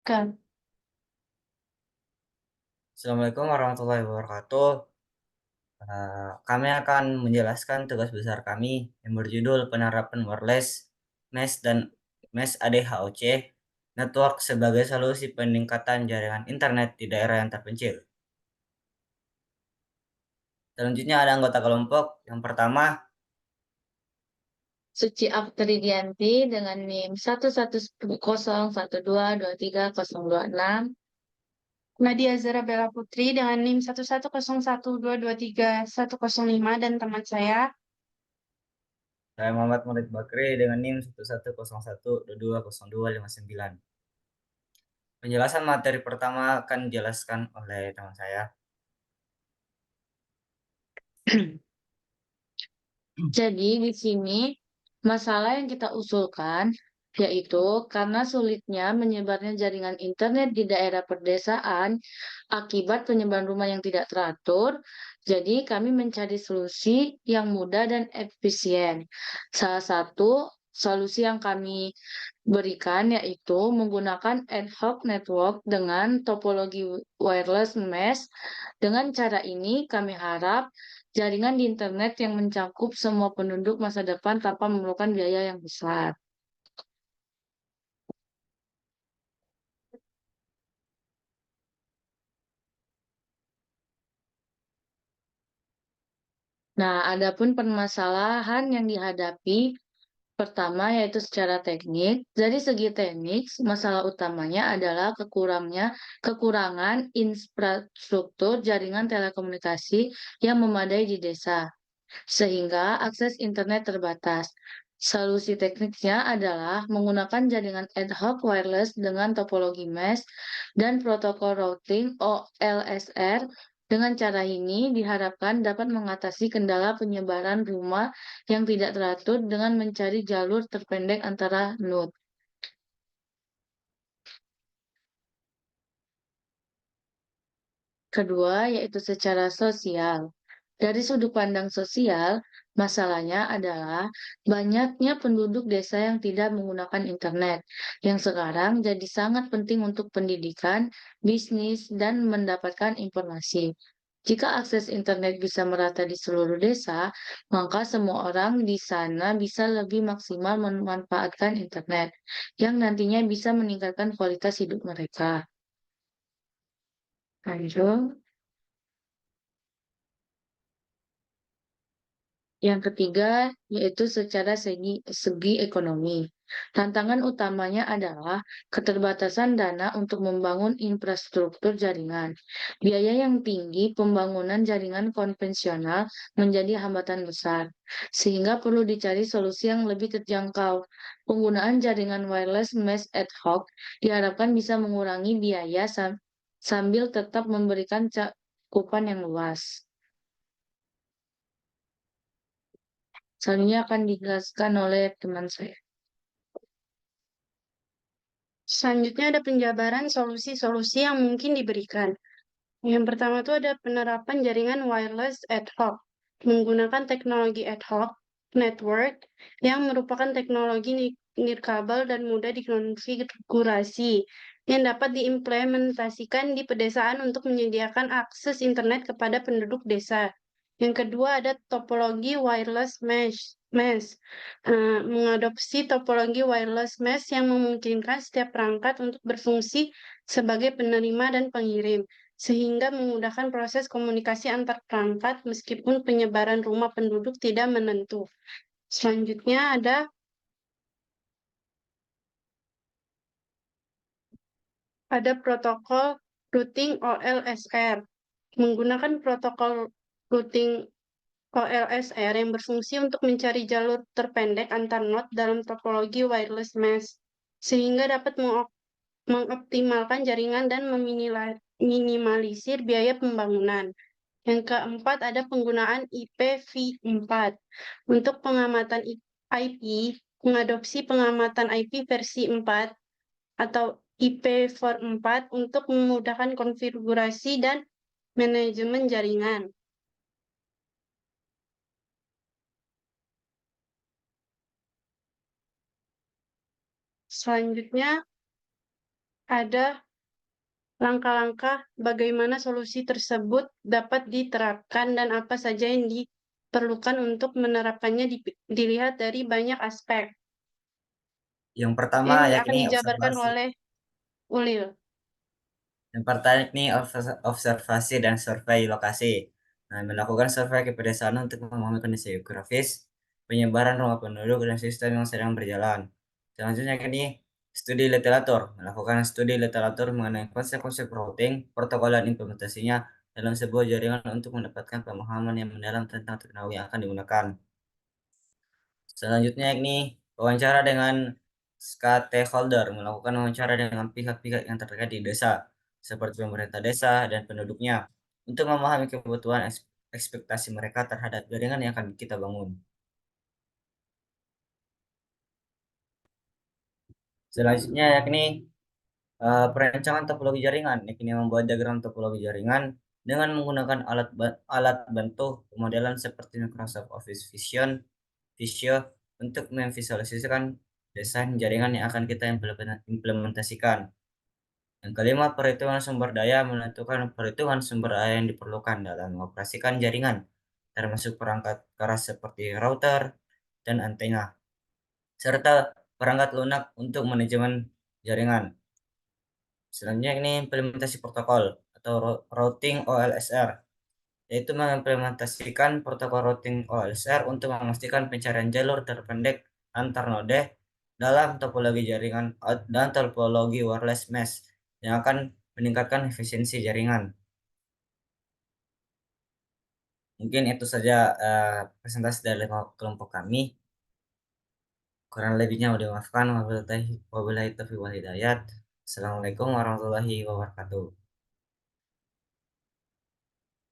Kan. Assalamualaikum warahmatullahi wabarakatuh. Kami akan menjelaskan tugas besar kami yang berjudul penerapan wireless mesh dan mesh ADHOC network sebagai solusi peningkatan jaringan internet di daerah yang terpencil. Selanjutnya ada anggota kelompok. Yang pertama, Suci Afridianti dengan NIM 11012230026. Nadia Zara Bella Putri dengan NIM 11012231005 dan teman saya. saya Muhammad Murid Bakri dengan NIM 11012220259. Penjelasan materi pertama akan dijelaskan oleh teman saya. Jadi di sini masalah yang kita usulkan yaitu karena sulitnya menyebarnya jaringan internet di daerah pedesaan akibat penyebaran rumah yang tidak teratur, jadi kami mencari solusi yang mudah dan efisien. Salah satu solusi yang kami berikan yaitu menggunakan ad hoc network dengan topologi wireless mesh. Dengan cara ini kami harap jaringan di internet yang mencakup semua penduduk masa depan tanpa memerlukan biaya yang besar. Nah, adapun permasalahan yang dihadapi pertama yaitu secara teknik. Dari segi teknik, masalah utamanya adalah kekurangan infrastruktur jaringan telekomunikasi yang memadai di desa, sehingga akses internet terbatas. Solusi tekniknya adalah menggunakan jaringan ad hoc wireless dengan topologi mesh dan protokol routing OLSR. Dengan cara ini diharapkan dapat mengatasi kendala penyebaran rumah yang tidak teratur dengan mencari jalur terpendek antara node. Kedua, yaitu secara sosial. Dari sudut pandang sosial, masalahnya adalah banyaknya penduduk desa yang tidak menggunakan internet, yang sekarang jadi sangat penting untuk pendidikan, bisnis, dan mendapatkan informasi. Jika akses internet bisa merata di seluruh desa, maka semua orang di sana bisa lebih maksimal memanfaatkan internet, yang nantinya bisa meningkatkan kualitas hidup mereka. Lanjut. Yang ketiga, yaitu secara segi ekonomi. Tantangan utamanya adalah keterbatasan dana untuk membangun infrastruktur jaringan. Biaya yang tinggi pembangunan jaringan konvensional menjadi hambatan besar, sehingga perlu dicari solusi yang lebih terjangkau. Penggunaan jaringan wireless mesh ad hoc diharapkan bisa mengurangi biaya sambil tetap memberikan cakupan yang luas. Selanjutnya akan dijelaskan oleh teman saya. Selanjutnya ada penjabaran solusi-solusi yang mungkin diberikan. Yang pertama itu ada penerapan jaringan wireless ad hoc menggunakan teknologi ad hoc network yang merupakan teknologi nirkabel dan mudah dikonfigurasi yang dapat diimplementasikan di pedesaan untuk menyediakan akses internet kepada penduduk desa. Yang kedua ada topologi wireless mesh. Mengadopsi topologi wireless mesh yang memungkinkan setiap perangkat untuk berfungsi sebagai penerima dan pengirim sehingga memudahkan proses komunikasi antar perangkat meskipun penyebaran rumah penduduk tidak menentu. Selanjutnya ada protokol routing OLSR. Menggunakan protokol routing OLSR yang berfungsi untuk mencari jalur terpendek antar node dalam topologi wireless mesh, sehingga dapat mengoptimalkan jaringan dan meminimalisir biaya pembangunan. Yang keempat ada penggunaan IPv4. Untuk pengamatan IP, mengadopsi pengamatan IP versi 4 atau IPv4 untuk memudahkan konfigurasi dan manajemen jaringan. Selanjutnya ada langkah-langkah bagaimana solusi tersebut dapat diterapkan dan apa saja yang diperlukan untuk menerapkannya dilihat dari banyak aspek. Yang pertama Yang akan yakni dijabarkan observasi. oleh Ulil. Yang pertama yakni observasi dan survei lokasi. Nah, melakukan survei ke pedesaan untuk memahami kondisi geografis, penyebaran rumah penduduk, dan sistem yang sedang berjalan. Selanjutnya yakni studi literatur. Melakukan studi literatur mengenai konsep-konsep routing, protokol, dan implementasinya dalam sebuah jaringan untuk mendapatkan pemahaman yang mendalam tentang teknologi yang akan digunakan. Selanjutnya yakni wawancara dengan stakeholder, melakukan wawancara dengan pihak-pihak yang terkait di desa, seperti pemerintah desa dan penduduknya, untuk memahami kebutuhan ekspektasi mereka terhadap jaringan yang akan kita bangun. Selanjutnya yakni perancangan topologi jaringan, yakni membuat diagram topologi jaringan dengan menggunakan alat bantu pemodelan seperti Microsoft Office Visio untuk memvisualisasikan desain jaringan yang akan kita implementasikan. Yang kelima, perhitungan sumber daya menentukan perhitungan sumber daya yang diperlukan dalam mengoperasikan jaringan, termasuk perangkat keras seperti router dan antena, serta perangkat lunak untuk manajemen jaringan. Selanjutnya ini implementasi protokol atau routing OLSR, yaitu mengimplementasikan protokol routing OLSR untuk memastikan pencarian jalur terpendek antar node dalam topologi jaringan dan topologi wireless mesh yang akan meningkatkan efisiensi jaringan. Mungkin itu saja presentasi dari kelompok kami. Kurang lebihnya mohon dimaafkan. Wabillahi taufiq wal hidayat. Assalamualaikum warahmatullahi wabarakatuh.